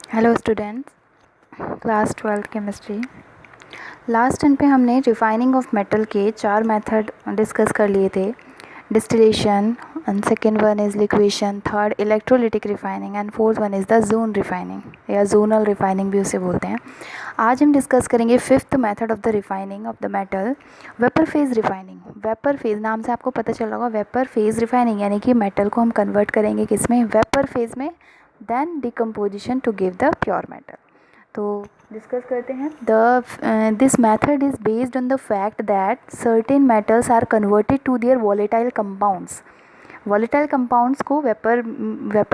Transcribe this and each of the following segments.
Hello students, class 12 chemistry. Last time पे हमने refining of metal के 4 मेथड डिस्कस कर लिए थे। Distillation, and second one is liquation, third electrolytic refining and fourth one is the zone refining या zonal refining भी उसे बोलते हैं। आज हम डिस्कस करेंगे fifth method of the refining of the metal, vapour phase refining. Vapour phase नाम से आपको पता चल रहा होगा, वेपर फेज रिफाइनिंग यानी कि मेटल को हम कन्वर्ट करेंगे किसमें, वेपर फेज में, then decomposition to give the pure metal. तो डिस्कस करते हैं। This method is based on the fact that certain metals are converted to their volatile compounds. Volatile compounds को वेपर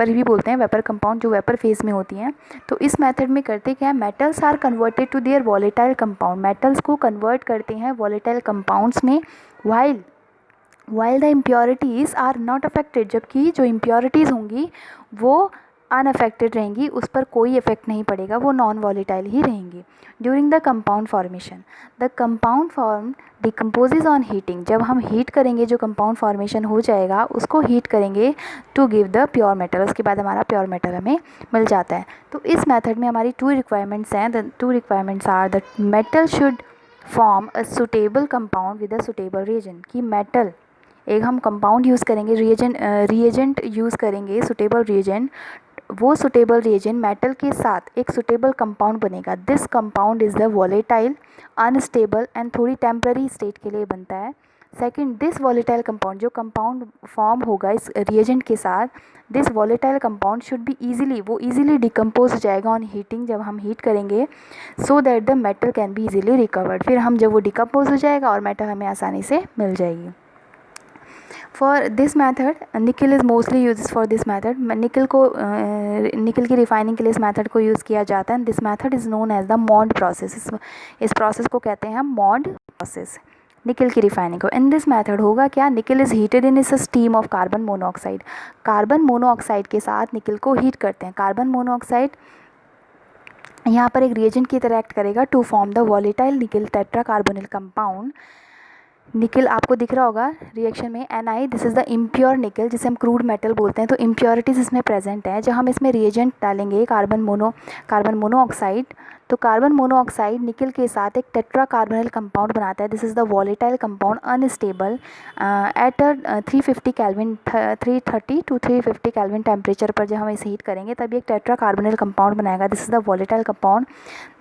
भी बोलते हैं, वेपर कंपाउंड जो vapour phase में होती हैं। तो इस मेथड में करते क्या है, metals are converted to their volatile compound, metals को कन्वर्ट करते हैं वॉलेटाइल कंपाउंड्स में, while the impurities are not affected, जबकि जो इम्प्योरिटीज़ होंगी वो अनअफेक्टेड रहेंगी, उस पर कोई इफेक्ट नहीं पड़ेगा, वो नॉन वॉलेटाइल ही रहेंगी। During the compound formation, the compound form decomposes on heating, जब हम हीट करेंगे जो कंपाउंड फॉर्मेशन हो जाएगा उसको हीट करेंगे to give the pure metal, उसके बाद हमारा प्योर मेटल हमें मिल जाता है। तो इस मेथड में हमारी 2 रिक्वायरमेंट्स हैं। The 2 requirements are the metal should form a suitable compound with a suitable reagent, कि मेटल एक हम कंपाउंड यूज़ करेंगे, रिएजेंट यूज़ करेंगे, सुटेबल रिएजेंट, वो सुटेबल रिएजेंट मेटल के साथ एक सुटेबल कंपाउंड बनेगा। This compound is the volatile, unstable and थोड़ी टेम्पररी स्टेट के लिए बनता है। सेकंड, दिस वॉलेटाइल कंपाउंड, जो कंपाउंड फॉर्म होगा इस रिएजेंट के साथ, this volatile compound should be easily decompose हो जाएगा ऑन हीटिंग, जब हम हीट करेंगे, so that the metal can be easily recovered. फिर हम जब वो डिकम्पोज हो जाएगा और मेटल हमें आसानी से मिल जाएगी। फॉर दिस मैथड निकल is mostly use for this method, निकल की रिफाइनिंग के लिए इस मैथड को यूज़ किया जाता है। This method is known as the Mond process, इस प्रोसेस को कहते हैं हम मॉन्ड प्रोसेस, निकल की रिफाइनिंग को। इन दिस मैथड होगा क्या, निकल इज़ हीटेड इन इस steam of carbon monoxide, carbon monoxide के साथ निकल को हीट करते हैं। कार्बन मोनोऑक्साइड यहाँ पर एक रिएजेंट की तरह एक्ट करेगा टू फॉर्म द वॉलेटाइल निकल टेट्रा कार्बोनिल कंपाउंड। निकल आपको दिख रहा होगा रिएक्शन में Ni, this is the impure निकल, जिसे हम क्रूड मेटल बोलते हैं। तो इम्प्योरिटीज़ इसमें प्रेजेंट है। जब हम इसमें रिएजेंट डालेंगे कार्बन मोनोऑक्साइड, तो कार्बन मोनोऑक्साइड निकल के साथ एक टेट्रा कार्बोनिल कंपाउंड बनाता है। This is the volatile compound, unstable at 350 kelvin, 330 to 350 kelvin temperature पर जब हम इसे हीट करेंगे तब ये एक टेट्रा कार्बोनिल कंपाउंड बनाएगा। This is the volatile compound.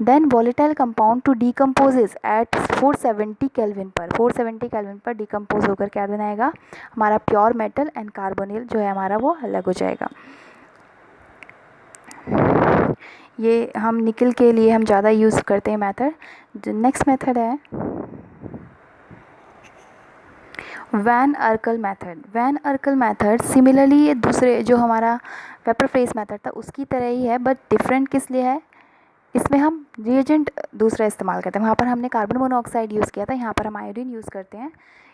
Then volatile compound to decomposes at 470 kelvin पर, 470 केल्विन पर डिकम्पोज होकर क्या बनाएगा, हमारा प्योर मेटल एंड कार्बोनिल जो है हमारा वो अलग हो जाएगा। ये हम निकल के लिए हम ज़्यादा यूज़ करते हैं मेथड। जो नेक्स्ट मेथड है van Arkel method. Van Arkel method similarly ये दूसरे जो हमारा वेपर फेज मेथड था उसकी तरह ही है, बट डिफरेंट किस लिए है, इसमें हम रिएजेंट दूसरा इस्तेमाल करते हैं। वहाँ पर हमने कार्बन मोनोऑक्साइड यूज़ किया था, यहाँ पर हम आयोडीन यूज़ करते हैं,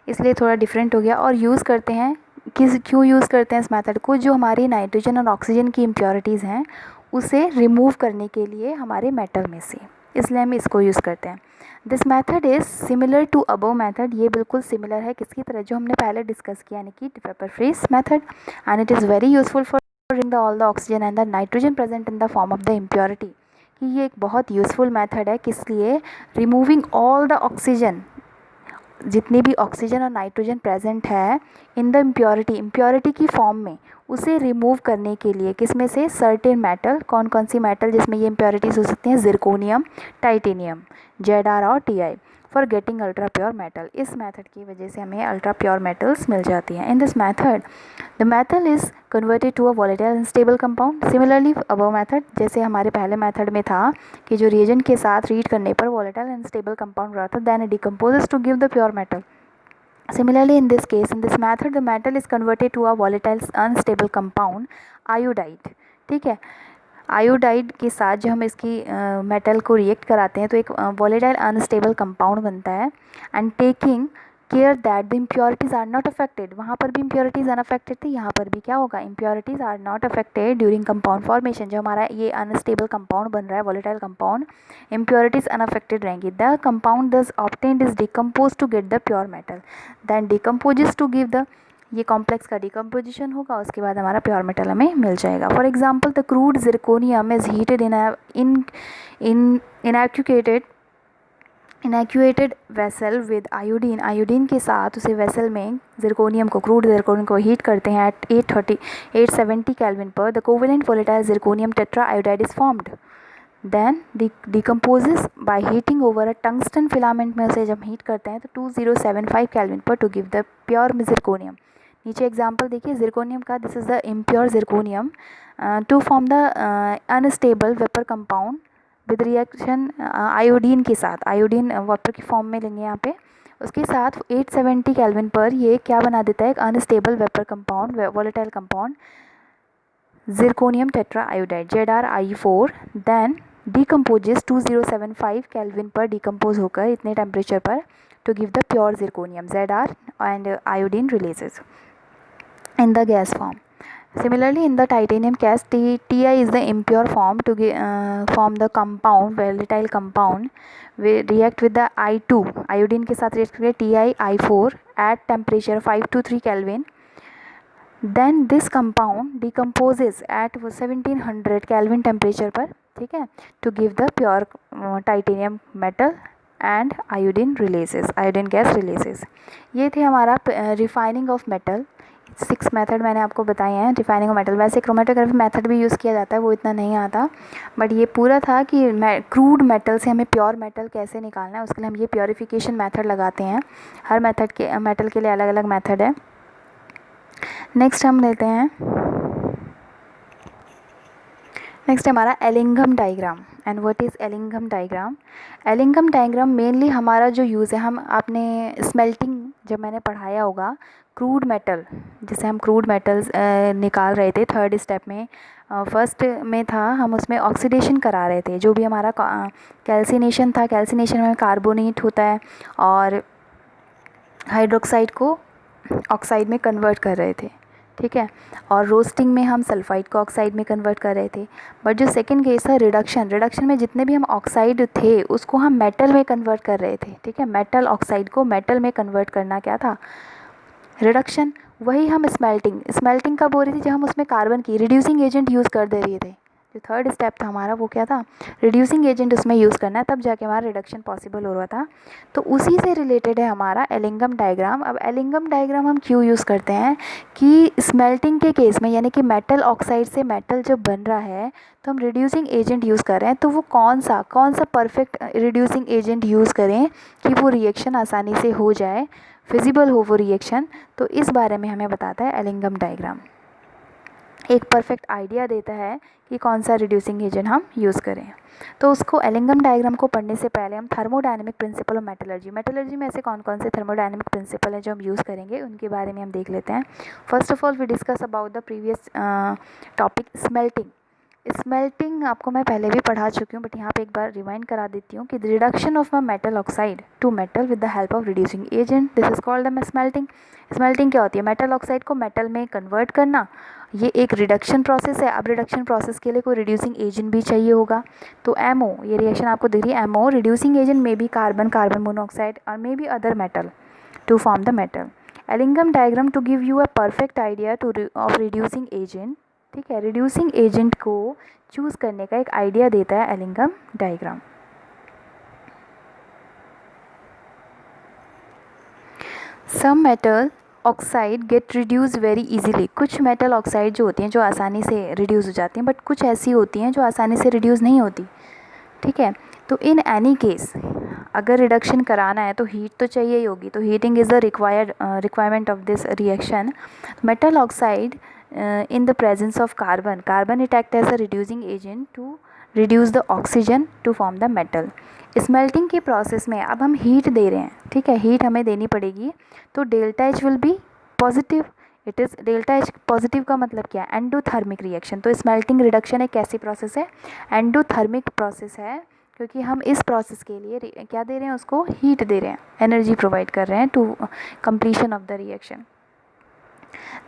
इसलिए थोड़ा डिफरेंट हो गया। और यूज़ करते हैं क्यों यूज़ करते हैं इस मेथड को, जो हमारी नाइट्रोजन और ऑक्सीजन की इम्प्योरिटीज़ हैं उसे रिमूव करने के लिए हमारे मेटल में से, इसलिए हम इसको यूज़ करते हैं। This method is similar to above method, ये बिल्कुल सिमिलर है किसकी तरह, जो हमने पहले डिस्कस किया यानी कि vapour phase method. And it is very useful for the all the oxygen and the nitrogen present in the form of the impurity, कि ये एक बहुत यूज़फुल मेथड है किस लिए, रिमूविंग ऑल द ऑक्सीजन, जितनी भी ऑक्सीजन और नाइट्रोजन प्रेजेंट है इन द इम्प्योरिटी की फॉर्म में, उसे रिमूव करने के लिए किसमें से, सर्टेन मेटल, कौन कौन सी मेटल जिसमें ये इम्प्योरिटीज़ हो सकती हैं, जिरकोनियम, टाइटेनियम, Zr और Ti, for getting ultra pure metal. इस मेथड की वजह से हमें अल्ट्रा प्योर मेटल्स मिल जाती हैं। In this method the metal is converted to a volatile unstable compound. Similarly above method, जैसे हमारे पहले मेथड में था कि जो रिएजेंट के साथ रीड करने पर वॉलेटाइल अनस्टेबल कंपाउंड रहा था, then it decomposes to give the pure metal. Similarly, in this case, in this method, the metal is converted to a volatile unstable compound, iodide। ठीक है, आयोडाइड के साथ जो हम इसकी मेटल को रिएक्ट कराते हैं तो एक वॉलेटाइल अनस्टेबल कंपाउंड बनता है। And taking care that the impurities are not affected, वहाँ पर भी इम्प्योरिटीज़ अनअफेक्टेड थी, यहाँ पर भी क्या होगा, impurities are not affected during compound formation. जो हमारा ये अनस्टेबल कंपाउंड बन रहा है वॉलेटाइल कंपाउंड, इम्प्योरिटीज़ अनअफेक्टेड रहेंगी। The compound thus obtained is decompose to get the pure metal, then decomposes to give the, ये कॉम्प्लेक्स का डिकम्पोजिशन होगा, उसके बाद हमारा प्योर मेटल हमें मिल जाएगा। For example the crude zirconium is heated in an evacuated vessel with iodine. Iodine के साथ उसे वेसल में जिरकोनियम को, क्रूड जिरकोनियम को हीट करते हैं एट 870 केल्विन पर। The covalent volatile zirconium tetra iodide is formed, then decomposes by heating over a tungsten filament में उसे जब हीट करते हैं तो 2075 केल्विन पर to give the pure zirconium. नीचे एग्जाम्पल देखिए जिरकोनियम का, this is the impure zirconium to form the unstable vapour compound with reaction iodine के साथ, आयोडीन वाटर की फॉर्म में लेंगे यहाँ पे, उसके साथ 870 केल्विन पर ये क्या बना देता है, एक unstable vapour compound, volatile compound zirconium tetra iodide ZrI4, then decomposes 2075 kelvin पर डिकम्पोज होकर इतने टेम्परेचर पर to give the pure zirconium Zr and iodine releases in the gas form. Similarly, in the titanium cast, Ti is the impure form to form the compound, volatile compound. We react with the I2, iodine के साथ react करके TiI4 at temperature 5 to 3 Kelvin. Then this compound decomposes at 1700 Kelvin temperature पर, ठीक है, to give the pure titanium metal and iodine releases, iodine gas releases. ये थे हमारा refining of metal. 6 method मैंने आपको बताए हैं रिफाइनिंग ऑफ मेटल। वैसे क्रोमेटोग्राफी मेथड भी यूज़ किया जाता है, वो इतना नहीं आता, बट ये पूरा था कि क्रूड मेटल से हमें प्योर मेटल कैसे निकालना है, उसके लिए हम ये प्योरिफिकेशन मेथड लगाते हैं। हर मेथड के मेटल के लिए अलग अलग मेथड है। नेक्स्ट हम लेते हैं, नेक्स्ट हमारा Ellingham diagram. And what is Ellingham diagram? Ellingham diagram mainly हमारा जो यूज़ है, हम आपने स्मेल्टिंग जब मैंने पढ़ाया होगा, क्रूड मेटल, जिसे हम क्रूड मेटल्स निकाल रहे थे थर्ड स्टेप में, फर्स्ट में था हम उसमें ऑक्सीडेशन करा रहे थे, जो भी हमारा कैल्सिनेशन था, कैल्सिनेशन में कार्बोनेट होता है और हाइड्रोक्साइड को ऑक्साइड में कन्वर्ट कर रहे थे, ठीक है, और रोस्टिंग में हम सल्फाइड को ऑक्साइड में कन्वर्ट कर रहे थे। बट जो सेकंड केस था रिडक्शन में जितने भी हम ऑक्साइड थे उसको हम मेटल में कन्वर्ट कर रहे थे, ठीक है, मेटल ऑक्साइड को मेटल में कन्वर्ट करना क्या था, रिडक्शन। वही हम स्मेल्टिंग कब हो रही थी, जब हम उसमें कार्बन की रिड्यूसिंग एजेंट यूज़ कर दे रहे थे। जो थर्ड स्टेप था हमारा वो क्या था, रिड्यूसिंग एजेंट उसमें यूज़ करना है, तब जाके हमारा रिडक्शन पॉसिबल हो रहा था। तो उसी से रिलेटेड है हमारा एलिंगम डायग्राम। अब एलिंगम डायग्राम हम क्यों यूज़ करते हैं कि स्मेल्टिंग के केस में, यानी कि मेटल ऑक्साइड से मेटल जब बन रहा है तो हम रिड्यूसिंग एजेंट यूज़ कर रहे हैं, तो वो कौन सा परफेक्ट रिड्यूसिंग एजेंट यूज़ करें कि वो रिएक्शन आसानी से हो जाए, फिजिबल हो वो रिएक्शन। तो इस बारे में हमें बताता है एलिंगम डायग्राम, एक परफेक्ट आइडिया देता है कि कौन सा रिड्यूसिंग एजेंट हम यूज़ करें। तो उसको एलिंगम डायग्राम को पढ़ने से पहले हम थर्मोडायनेमिक प्रिंसिपल ऑफ मेटलर्जी में ऐसे कौन कौन से थर्मोडायनेमिक प्रिंसिपल हैं जो हम यूज़ करेंगे, उनके बारे में हम देख लेते हैं। First of all we discuss about the previous topic smelting आपको मैं पहले भी पढ़ा चुकी हूँ, बट यहाँ पे एक बार रिवाइंड करा देती हूँ कि reduction of metal oxide to metal with the help of reducing agent, this is called the smelting. Smelting क्या होती है, मेटल ऑक्साइड को मेटल में कन्वर्ट करना, ये एक रिडक्शन प्रोसेस है। अब रिडक्शन प्रोसेस के लिए कोई रिड्यूसिंग एजेंट भी चाहिए होगा, तो एमओ, ये रिएक्शन आपको दिख रही है MO, reducing agent may be carbon monoxide और may be other metal to form the metal. Ellingham diagram to give you a perfect idea of reducing agent, ठीक है, रिड्यूसिंग एजेंट को चूज़ करने का एक आइडिया देता है Ellingham diagram. Some metal oxide get reduce very easily, कुछ metal oxide जो होती हैं जो आसानी से रिड्यूस हो जाती हैं, बट कुछ ऐसी होती हैं जो आसानी से रिड्यूस नहीं होती, ठीक है। तो इन एनी केस अगर रिडक्शन कराना है तो हीट तो चाहिए ही होगी, तो heating is the requirement of this reaction. Metal oxide in the presence of carbon it act as a reducing agent to reduce the oxygen to form the metal। Smelting के process में अब हम heat दे रहे हैं, ठीक है, heat हमें देनी पड़ेगी, तो delta H will be positive. It is delta H positive का मतलब क्या है, एंडोथर्मिक रिएक्शन। तो स्मेल्टिंग रिडक्शन एक कैसी प्रोसेस है, एंडोथर्मिक प्रोसेस है, क्योंकि हम इस प्रोसेस के लिए क्या दे रहे हैं, उसको हीट दे रहे हैं, एनर्जी प्रोवाइड कर रहे हैं to completion of the reaction.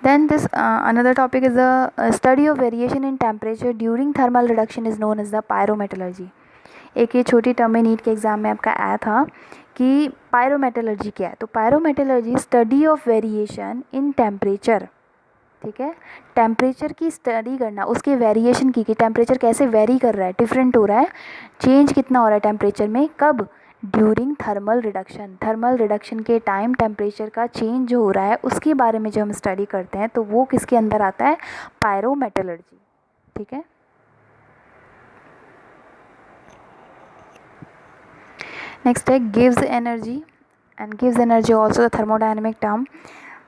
Then this another topic is the study of variation in temperature during thermal reduction is known as the pyrometallurgy। एक ये छोटी टर्म में नीट के एग्ज़ाम में आपका आया था कि पायरोमेटलर्जी क्या है। तो pyrometallurgy study of variation in temperature, ठीक है, टेम्परेचर की स्टडी करना, उसके वेरिएशन की, कि टेम्परेचर कैसे वेरी कर रहा है, डिफरेंट हो रहा है, चेंज कितना हो रहा है टेम्परेचर में, कब, during thermal reduction, thermal reduction के टाइम टेम्परेचर का चेंज जो हो रहा है उसके बारे में जो हम स्टडी करते हैं, तो वो किसके अंदर आता है, पायरोमेटलर्जी, ठीक है। नेक्स्ट है gives energy, and gives energy also the thermodynamic term,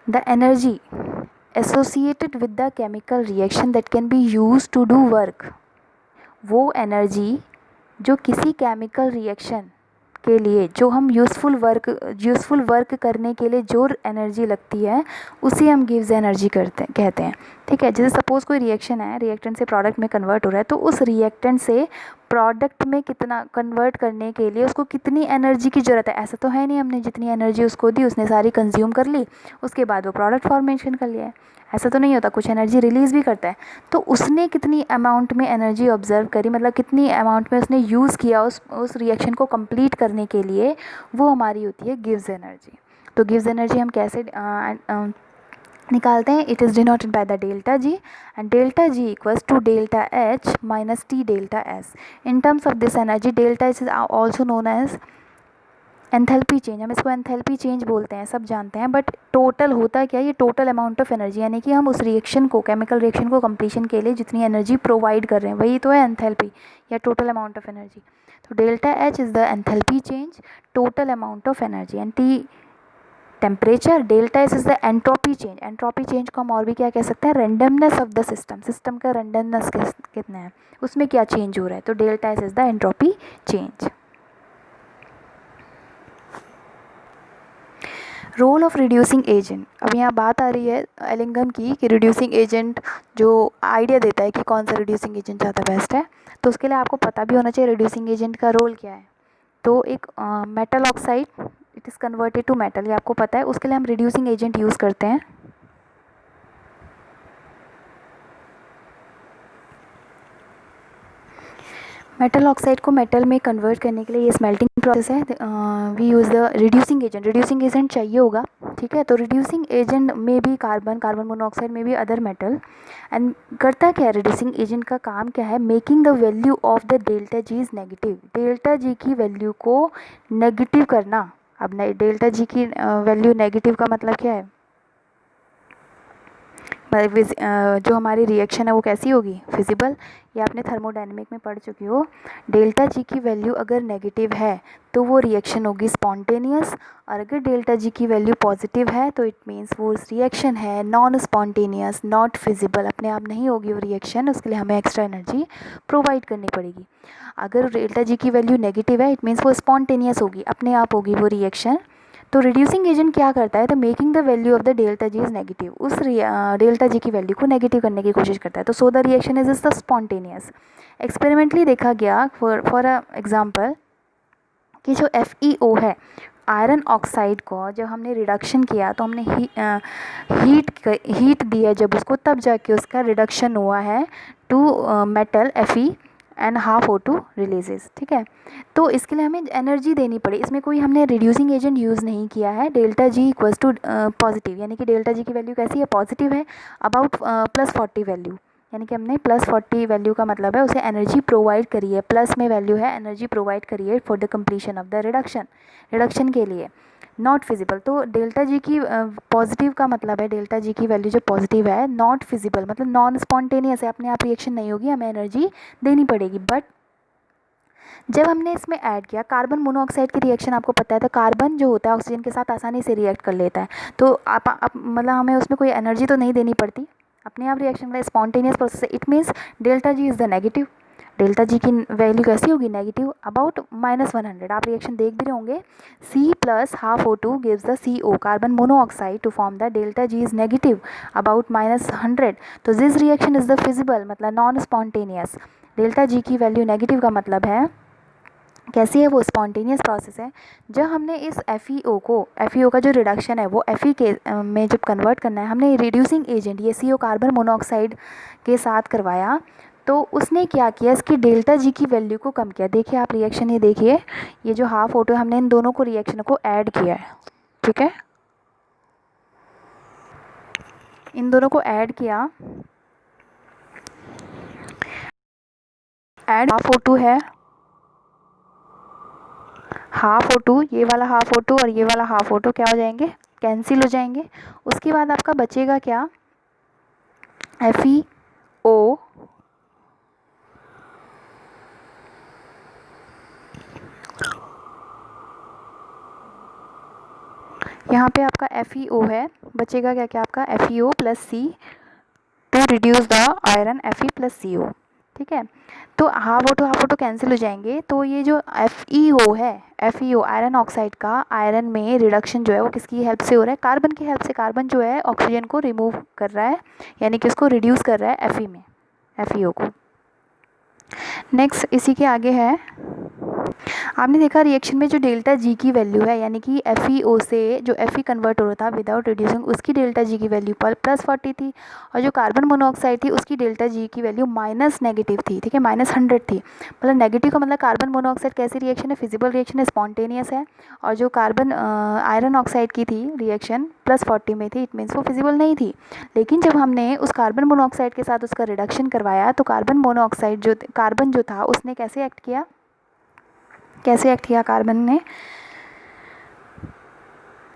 the energy associated with the chemical reaction that can be used to do work, वो एनर्जी जो किसी केमिकल रिएक्शन के लिए, जो हम यूज़फुल वर्क करने के लिए जो एनर्जी लगती है उसे हम गिव्स एनर्जी कहते हैं, ठीक है। जैसे सपोज़ कोई रिएक्शन है, रिएक्टेंट से प्रोडक्ट में कन्वर्ट हो रहा है, तो उस रिएक्टेंट से प्रोडक्ट में कितना कन्वर्ट करने के लिए उसको कितनी एनर्जी की ज़रूरत है। ऐसा तो है नहीं हमने जितनी एनर्जी उसको दी उसने सारी कंज्यूम कर ली, उसके बाद वो प्रोडक्ट फॉर्मेशन कर लिया है, ऐसा तो नहीं होता, कुछ एनर्जी रिलीज़ भी करता है। तो उसने कितनी अमाउंट में एनर्जी ऑब्जर्व करी, मतलब कितनी अमाउंट में उसने यूज़ किया उस रिएक्शन को कंप्लीट करने के लिए, वो हमारी होती है गिव्स एनर्जी। तो गिव्स एनर्जी हम कैसे निकालते हैं, it is denoted by the delta G, and delta G equals to delta H minus T delta S. In terms of this energy delta H is also known as enthalpy change, हम इसको enthalpy change बोलते हैं, सब जानते हैं, but total होता क्या है, ये टोटल अमाउंट ऑफ एनर्जी, यानी कि हम उस रिएक्शन को, केमिकल रिएक्शन को कंप्लीशन के लिए जितनी एनर्जी प्रोवाइड कर रहे हैं वही तो है एंथैल्पी या टोटल अमाउंट ऑफ एनर्जी। तो delta H is the enthalpy change, total amount of energy, and T temperature, delta S is the entropy change. Entropy change को हम और भी क्या कह सकते हैं, randomness of the system, system का रेंडमनेस कितना है, उसमें क्या चेंज हो रहा है, तो delta S is the entropy change. Role of reducing agent, अब यहाँ बात आ रही है एलिंगम की कि रिड्यूसिंग एजेंट जो आइडिया देता है कि कौन सा रिड्यूसिंग एजेंट ज़्यादा बेस्ट है, तो उसके लिए आपको पता भी होना चाहिए रिड्यूसिंग एजेंट का रोल क्या है। तो एक metal oxide it is converted to metal, ये आपको पता है, उसके लिए हम रिड्यूसिंग एजेंट यूज़ करते हैं। मेटल ऑक्साइड को मेटल में कन्वर्ट करने के लिए ये स्मेल्टिंग प्रोसेस है, we use the reducing agent, reducing agent चाहिए होगा, ठीक है। तो रिड्यूसिंग एजेंट में भी कार्बन मोनोऑक्साइड में भी अदर मेटल, एंड करता क्या है रिड्यूसिंग एजेंट का काम क्या है, making the value of the delta G is negative, delta G की वैल्यू को नेगेटिव करना। अब डेल्टा जी की वैल्यू नेगेटिव का मतलब क्या है, जो हमारी रिएक्शन है वो कैसी होगी, फिजिबल, ये आपने थर्मोडायनेमिक में पढ़ चुकी हो। डेल्टा जी की वैल्यू अगर नेगेटिव है तो वो रिएक्शन होगी स्पॉन्टेनियस, और अगर डेल्टा जी की वैल्यू पॉजिटिव है तो इट मीन्स वो रिएक्शन है नॉन स्पॉन्टेनियस, नॉट फिजिबल, अपने आप नहीं होगी वो रिएक्शन, उसके लिए हमें एक्स्ट्रा एनर्जी प्रोवाइड करनी पड़ेगी। अगर डेल्टा जी की वैल्यू नेगेटिव है इट मीन्स वो स्पॉन्टेनियस होगी, अपने आप होगी वो रिएक्शन। तो रिड्यूसिंग एजेंट क्या करता है, तो making the value of the delta G is negative, उस डेल्टा जी की वैल्यू को नेगेटिव करने की कोशिश करता है। तो so the reaction is the spontaneous. Experimentally देखा गया फॉर एग्जांपल कि जो FeO है, आयरन ऑक्साइड को जब हमने रिडक्शन किया तो हमने हीट दी है जब उसको, तब जाके उसका रिडक्शन हुआ है to metal Fe and half O2 releases, ठीक है। तो इसके लिए हमें एनर्जी देनी पड़ी, इसमें कोई हमने रिड्यूसिंग एजेंट यूज़ नहीं किया है। Delta G equals to positive, यानी कि डेल्टा जी की वैल्यू कैसी है, पॉजिटिव है, अबाउट +40 वैल्यू, यानी कि हमने +40 वैल्यू का मतलब है उसे एनर्जी प्रोवाइड करी है, प्लस में वैल्यू है, एनर्जी प्रोवाइड करी है for the completion of the reduction के लिए, नॉट फिजिबल। तो डेल्टा जी की पॉजिटिव का मतलब है, डेल्टा जी की वैल्यू जो पॉजिटिव है, नॉट फिजिबल मतलब नॉन स्पॉन्टेनियस है, अपने आप रिएक्शन नहीं होगी, हमें एनर्जी देनी पड़ेगी। बट जब हमने इसमें ऐड किया कार्बन मोनोऑक्साइड की रिएक्शन, आपको पता है, तो कार्बन जो होता है ऑक्सीजन के साथ आसानी से रिएक्ट कर लेता है, तो आप मतलब हमें उसमें कोई एनर्जी तो नहीं देनी पड़ती, अपने आप रिएक्शन का स्पॉन्टेनियस प्रोसेस है। It means delta G is the negative, delta G की वैल्यू कैसी होगी, नेगेटिव, अबाउट -100। आप रिएक्शन देख भी रहे होंगे, C + half O2 gives the CO, carbon monoxide, to form the delta G is negative about -100। तो this reaction is the feasible, मतलब नॉन स्पॉन्टेनियस। डेल्टा जी की वैल्यू नेगेटिव का मतलब है कैसी है, वो स्पॉन्टेनियस प्रोसेस है। जब हमने इस FeO का जो रिडक्शन है वो Fe के में जब कन्वर्ट करना है, हमने रिड्यूसिंग एजेंट ये CO कार्बन मोनोऑक्साइड के साथ करवाया, तो उसने क्या किया, इसकी डेल्टा जी की वैल्यू को कम किया। देखिए आप रिएक्शन ये देखिए, ये जो हाफ O2 हमने इन दोनों को रिएक्शन को ऐड किया है, ठीक है, इन दोनों को ऐड किया, ऐड हाफ O2 है, हाफ O2, ये वाला हाफ O2 और ये वाला हाफ O2 क्या हो जाएंगे, कैंसिल हो जाएंगे। उसके बाद आपका बचेगा क्या, FeO यहाँ पे आपका FeO है, बचेगा क्या क्या आपका FeO plus C to reduce the iron Fe plus CO, ठीक है। तो हाफ O2 कैंसिल हो जाएंगे, तो ये जो FeO है, FeO आयरन ऑक्साइड का आयरन में रिडक्शन जो है वो किसकी हेल्प से हो रहा है, कार्बन की हेल्प से। कार्बन जो है ऑक्सीजन को रिमूव कर रहा है, यानी कि उसको रिड्यूस कर रहा है Fe में, FeO को। नेक्स्ट इसी के आगे है, आपने देखा रिएक्शन में जो डेल्टा जी की वैल्यू है, यानी कि FeO से जो Fe कन्वर्ट हो रहा था विदाउट रिड्यूसिंग, उसकी डेल्टा जी की वैल्यू +40 थी, और जो कार्बन मोनोऑक्साइड थी उसकी डेल्टा जी की वैल्यू -नेगेटिव थी, ठीक है, -100 थी। मतलब नेगेटिव का मतलब कार्बन मोनोऑक्साइड कैसी रिएक्शन है, फिजिबल रिएक्शन है, स्पॉन्टेनियस है, और जो कार्बन आयरन ऑक्साइड की थी रिएक्शन +40 में थी, इट मीन्स वो फिजिबल नहीं थी। लेकिन जब हमने उस कार्बन मोनोऑक्साइड के साथ उसका रिडक्शन करवाया, तो कार्बन मोनोऑक्साइड जो कार्बन जो था उसने कैसे एक्ट किया, कैसे एक्ट किया, कार्बन ने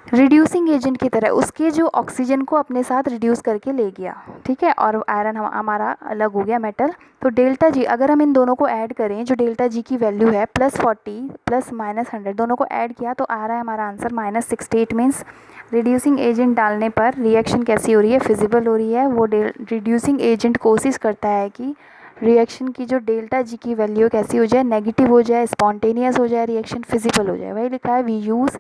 रिड्यूसिंग एजेंट की तरह उसके जो ऑक्सीजन को अपने साथ रिड्यूस करके ले गया, ठीक है, और आयरन हमारा अलग हो गया मेटल। तो डेल्टा जी अगर हम इन दोनों को ऐड करें, जो डेल्टा जी की वैल्यू है +40 प्लस -100, दोनों को ऐड किया तो आ रहा है हमारा आंसर -68। मीन्स रिड्यूसिंग एजेंट डालने पर रिएक्शन कैसी हो रही है, फिजिबल हो रही है। वो रिड्यूसिंग एजेंट कोशिश करता है कि रिएक्शन की जो डेल्टा जी की वैल्यू कैसी हो जाए, नेगेटिव हो जाए, स्पॉन्टेनियस हो जाए, रिएक्शन फिजिबल हो जाए। वही लिखा है, वी यूज़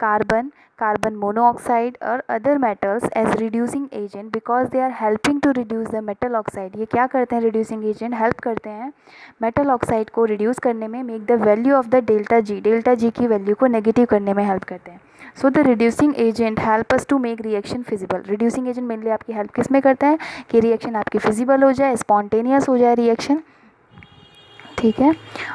कार्बन मोनोऑक्साइड और other metals as reducing agent because they are helping to reduce the metal oxide. ये क्या करते हैं, रिड्यूसिंग एजेंट हेल्प करते हैं मेटल ऑक्साइड को रिड्यूस करने में, make the value of the delta G की वैल्यू को नेगेटिव करने में हेल्प करते हैं। So the reducing agent help us to make reaction feasible. Reducing agent mainly आपकी हेल्प किस में करता है, कि रिएक्शन आपकी फिजिबल हो जाए, स्पॉन्टेनियस हो जाए रिएक्शन, ठीक है।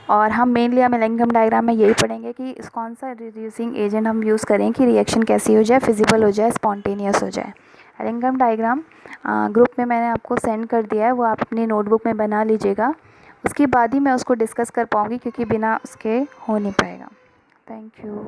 और हम मेनली हम एलिंगम डायग्राम में यही पढ़ेंगे कि कौन सा रिड्यूसिंग एजेंट हम यूज़ करें कि रिएक्शन कैसी हो जाए, फिजिबल हो जाए, स्पॉन्टेनियस हो जाए। एलिंगम डायग्राम ग्रुप में मैंने आपको सेंड कर दिया है, वो आप अपनी नोटबुक में बना लीजिएगा। उसके बाद ही मैं उसको डिस्कस कर पाऊँगी, क्योंकि बिना उसके हो नहीं पाएगा। Thank you.